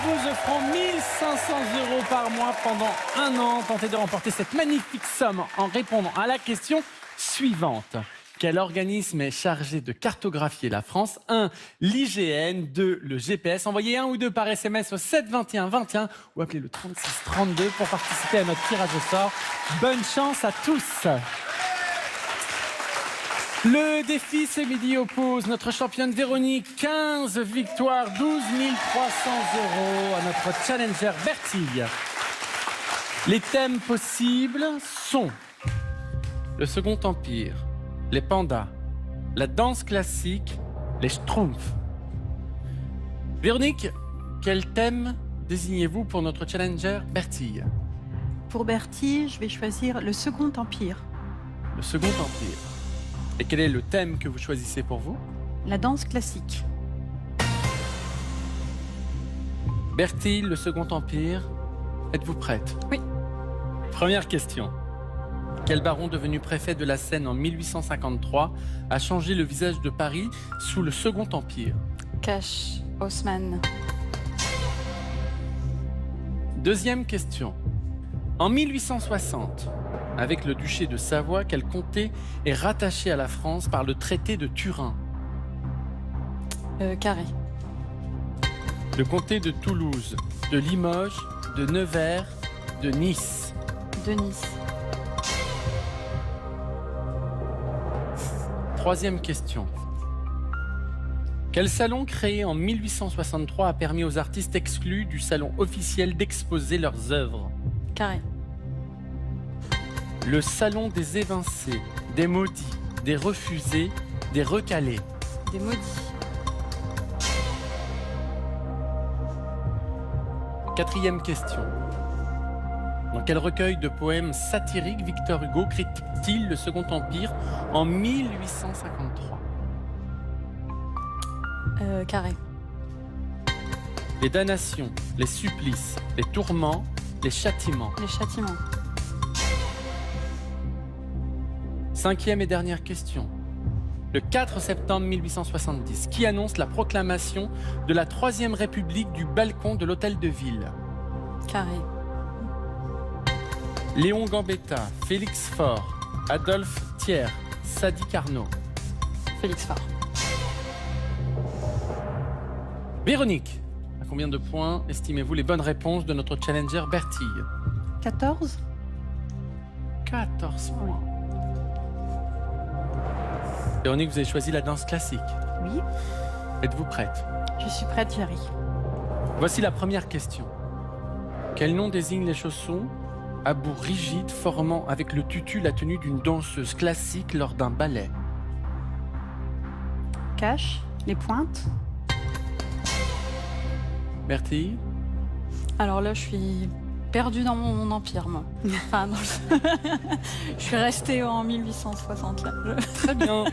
vous offrant 1 500 € par mois pendant 1 an. Tentez de remporter cette magnifique somme en répondant à la question suivante. Quel organisme est chargé de cartographier la France? 1. L'IGN. 2. Le GPS. Envoyez 1 ou 2 par SMS au 7 21 21 ou appelez le 36 32 pour participer à notre tirage au sort. Bonne chance à tous. Le défi ce midi oppose notre championne Véronique, 15 victoires, 12 300 € à notre challenger Bertille. Les thèmes possibles sont le Second Empire, les pandas, la danse classique, les schtroumpfs. Véronique, quel thème désignez-vous pour notre challenger Bertille? Pour Bertille, je vais choisir le Second Empire. Le Second Empire. Et quel est le thème que vous choisissez pour vous? La danse classique. Bertille, le Second Empire, êtes-vous prête? Oui. Première question. Quel baron devenu préfet de la Seine en 1853 a changé le visage de Paris sous le Second Empire? Cash, Haussmann. Deuxième question. En 1860, avec le duché de Savoie, quel comté est rattaché à la France par le traité de Turin? Carré. Le comté de Toulouse, de Limoges, de Nevers, de Nice. De Nice. Troisième question. Quel salon créé en 1863 a permis aux artistes exclus du salon officiel d'exposer leurs œuvres? Carré. Le salon des évincés, des maudits, des refusés, des recalés. Des maudits. Quatrième question. Dans quel recueil de poèmes satiriques Victor Hugo critique-t-il le Second Empire en 1853? Carré. Les damnations, les supplices, les tourments, les châtiments. Les châtiments. Cinquième et dernière question. Le 4 septembre 1870, qui annonce la proclamation de la Troisième République du balcon de l'Hôtel de Ville? Carré. Léon Gambetta, Félix Faure, Adolphe Thiers, Sadi Carnot. Félix Faure. Véronique, à combien de points estimez-vous les bonnes réponses de notre challenger Bertille? 14. 14 points. Véronique, vous avez choisi la danse classique. Oui. Êtes-vous prête? Je suis prête, Jerry. Voici la première question. Quel nom désigne les chaussons à bout rigide formant avec le tutu la tenue d'une danseuse classique lors d'un ballet? Cache, les pointes. Bertille? Alors là, je suis perdue dans mon empire, moi. Enfin, je suis restée en 1860, là. Très bien.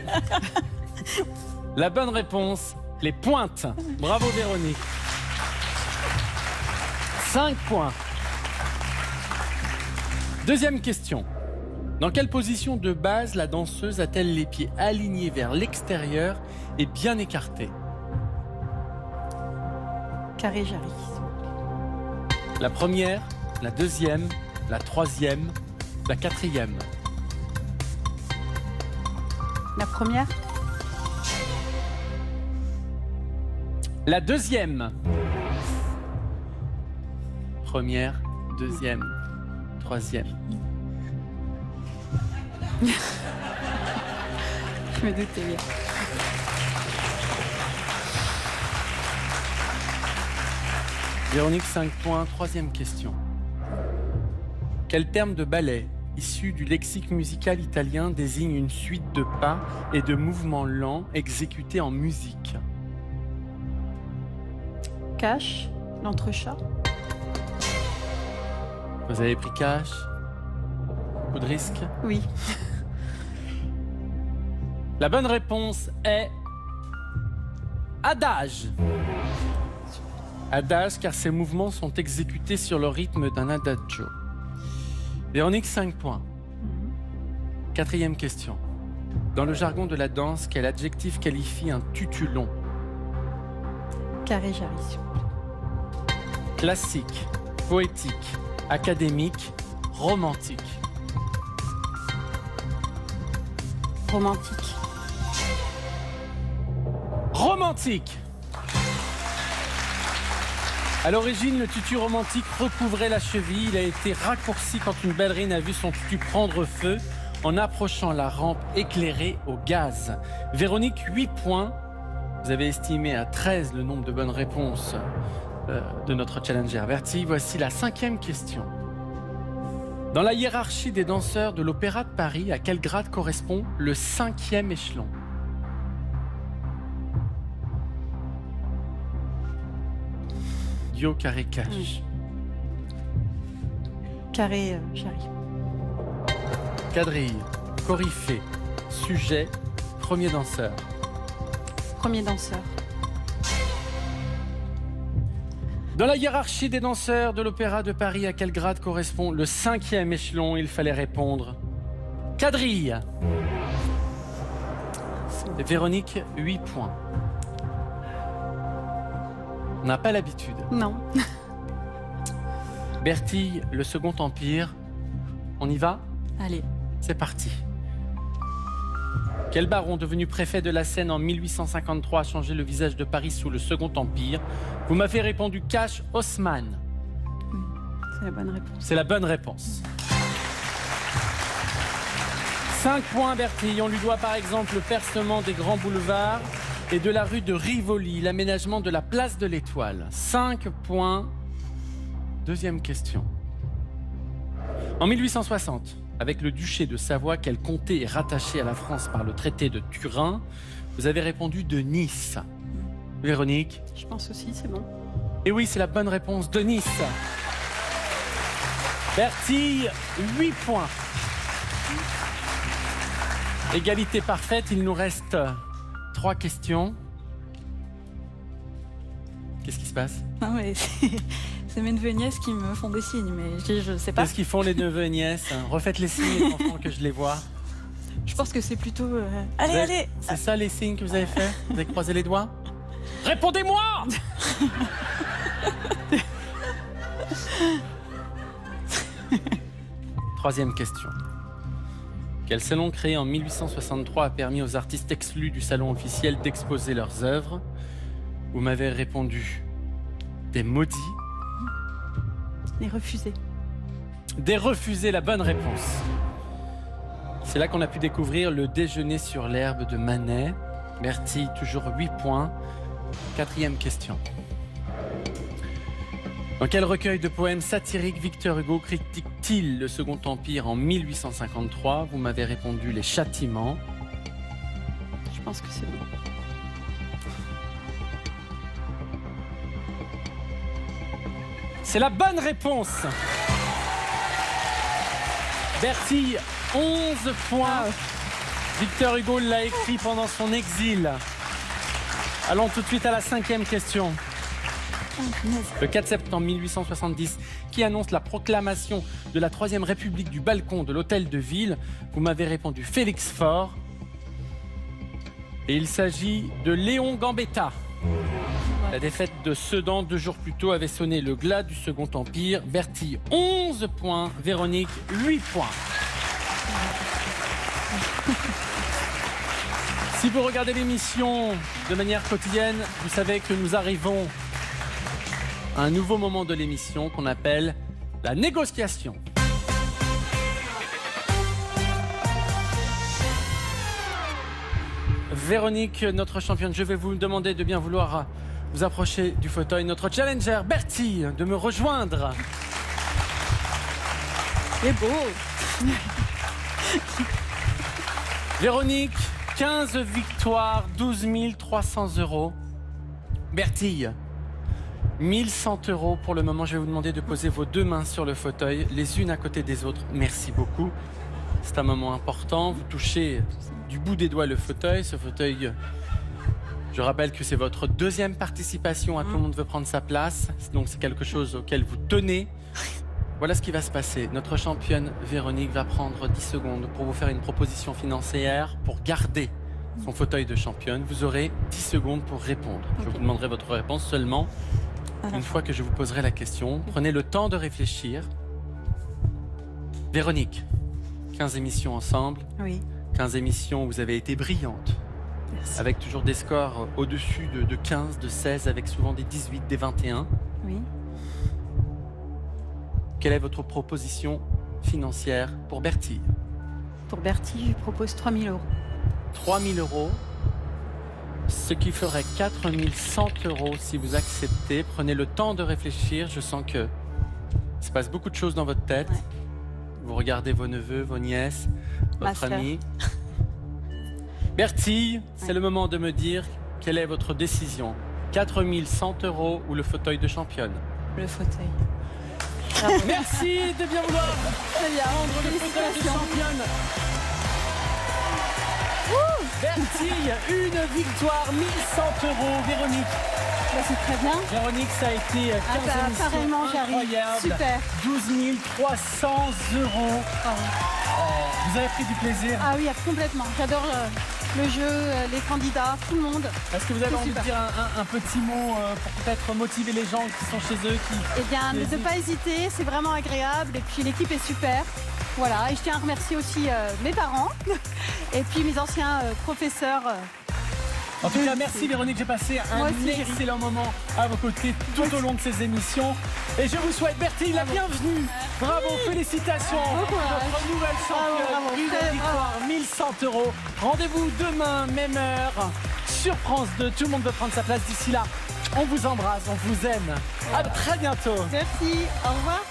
La bonne réponse, les pointes. Bravo Véronique. 5 points. Deuxième question. Dans quelle position de base la danseuse a-t-elle les pieds alignés vers l'extérieur et bien écartés? Carré, Jerry. La première, la deuxième, la troisième, la quatrième. La première. La deuxième. Première, deuxième, troisième. Je me doutais bien. Véronique, 5 points. Troisième question. Quel terme de ballet, issu du lexique musical italien, désigne une suite de pas et de mouvements lents exécutés en musique? Cache, l'entrechat. Vous avez pris cash? Coup de risque? Oui. La bonne réponse est adage. Adage, car ces mouvements sont exécutés sur le rythme d'un adagio. Véronique, 5 points. Quatrième question. Dans le jargon de la danse, quel adjectif qualifie un tutu long? Carré, Jerry. classique, poétique, académique, romantique. Romantique. Romantique. À l'origine, le tutu romantique recouvrait la cheville. Il a été raccourci quand une ballerine a vu son tutu prendre feu en approchant la rampe éclairée au gaz. Véronique, 8 points. Vous avez estimé à 13 le nombre de bonnes réponses de notre challenger Bertie. Voici la 5e question. Dans la hiérarchie des danseurs de l'Opéra de Paris, à quel grade correspond le 5e échelon? Dio, carré, cache. Carré, chérie. Quadrille, coryphée, sujet, premier danseur. Premier danseur. Dans la hiérarchie des danseurs de l'Opéra de Paris, à quel grade correspond le 5e échelon? Il fallait répondre quadrille. Et Véronique, 8 points. On n'a pas l'habitude. Non. Bertille, le Second Empire. On y va? Allez. C'est parti. Quel baron devenu préfet de la Seine en 1853 a changé le visage de Paris sous le Second Empire? Vous m'avez répondu Cash Haussmann. C'est la bonne réponse. C'est la bonne réponse. 5 points Bertille. On lui doit par exemple le percement des grands boulevards et de la rue de Rivoli, l'aménagement de la place de l'Étoile. 5 points. Deuxième question. En 1860, avec le duché de Savoie, quel comté est rattaché à la France par le traité de Turin? Vous avez répondu de Nice. Véronique? Je pense aussi, c'est bon. Et oui, c'est la bonne réponse de Nice. Bertille, 8 points. Égalité parfaite, il nous reste 3 questions. Qu'est-ce qui se passe? Non, mais c'est mes neveux et nièces qui me font des signes, mais je sais pas. Qu'est-ce qu'ils font les neveux et nièces? Refaites les signes, les enfants, que je les vois. Je pense que c'est plutôt... Allez, allez. C'est ça les signes que vous avez fait? Vous avez croisé les doigts? Répondez-moi! Troisième question. Quel salon créé en 1863 a permis aux artistes exclus du salon officiel d'exposer leurs œuvres? Vous m'avez répondu des maudits. Les refusés. Des refusés, la bonne réponse. C'est là qu'on a pu découvrir le déjeuner sur l'herbe de Manet. Bertille, toujours 8 points. 4e question. Dans quel recueil de poèmes satiriques Victor Hugo critique-t-il le Second Empire en 1853? Vous m'avez répondu Les Châtiments. Je pense que c'est bon. C'est la bonne réponse. Bertille, 11 points. Victor Hugo l'a écrit pendant son exil. Allons tout de suite à la 5e question. Le 4 septembre 1870, qui annonce la proclamation de la 3e République du balcon de l'Hôtel de Ville? Vous m'avez répondu Félix Faure. Et il s'agit de Léon Gambetta. La défaite de Sedan 2 jours plus tôt avait sonné le glas du Second Empire. Bertille, 11 points. Véronique, 8 points. Si vous regardez l'émission de manière quotidienne, vous savez que nous arrivons à un nouveau moment de l'émission qu'on appelle la négociation. Véronique, notre championne, je vais vous demander de bien vouloir vous approcher du fauteuil. Notre challenger, Bertille, de me rejoindre. C'est beau. Véronique, 15 victoires, 12 300 €. Bertille, 1100 € pour le moment. Je vais vous demander de poser vos 2 mains sur le fauteuil, les unes à côté des autres. Merci beaucoup. C'est un moment important. Vous touchez du bout des doigts le fauteuil. Ce fauteuil, je rappelle que c'est votre 2e participation à Tout le monde veut prendre sa place. Donc c'est quelque chose auquel vous tenez. Voilà ce qui va se passer. Notre championne Véronique va prendre 10 secondes pour vous faire une proposition financière pour garder son fauteuil de championne. Vous aurez 10 secondes pour répondre. Je vous demanderai votre réponse seulement une fois que je vous poserai la question. Prenez le temps de réfléchir. Véronique, 15 émissions ensemble, Oui, 15 émissions où vous avez été brillante, merci. avec toujours des scores au-dessus de 15, de 16, avec souvent des 18, des 21. Oui. Quelle est votre proposition financière pour Bertille? Pour Bertie, je lui propose 3 000 €. 3 000 €, ce qui ferait 4 100 € si vous acceptez. Prenez le temps de réfléchir. Je sens que il se passe beaucoup de choses dans votre tête. Ouais. Vous regardez vos neveux, vos nièces, Ma votre sœur. ami. Bertille, c'est le moment de me dire quelle est votre décision. 4 100 € ou le fauteuil de championne? Le fauteuil. Merci de bien vouloir Très bien. prendre le fauteuil de championne. Bertille, une victoire, 1 100 €. Véronique, Bah, c'est très bien. Véronique, ça a été 15 Ah bah, émissions pareillement, j'arrive. incroyables. Super. 12 300 €. Vous avez pris du plaisir. Ah oui, complètement. J'adore le jeu, les candidats, tout le monde. Est-ce que vous avez C'est envie de super. dire un petit mot pour peut-être motiver les gens qui sont chez eux Eh bien, Plaisir. de ne pas hésiter, c'est vraiment agréable. Et puis, l'équipe est super. Voilà. Et je tiens à remercier aussi mes parents et puis mes anciens professeurs. En tout cas, merci Véronique, j'ai passé Moi un aussi, j'ai excellent moment à vos côtés tout au long de ces émissions. Et je vous souhaite, Bertille, la bienvenue. Bravo, félicitations. Bon courage. Votre nouvelle championne, Bravo, une très victoire, 1 100 €. Rendez-vous demain, même heure, sur France 2. Tout le monde veut prendre sa place d'ici là. On vous embrasse, on vous aime. À très bientôt. Merci. Au revoir.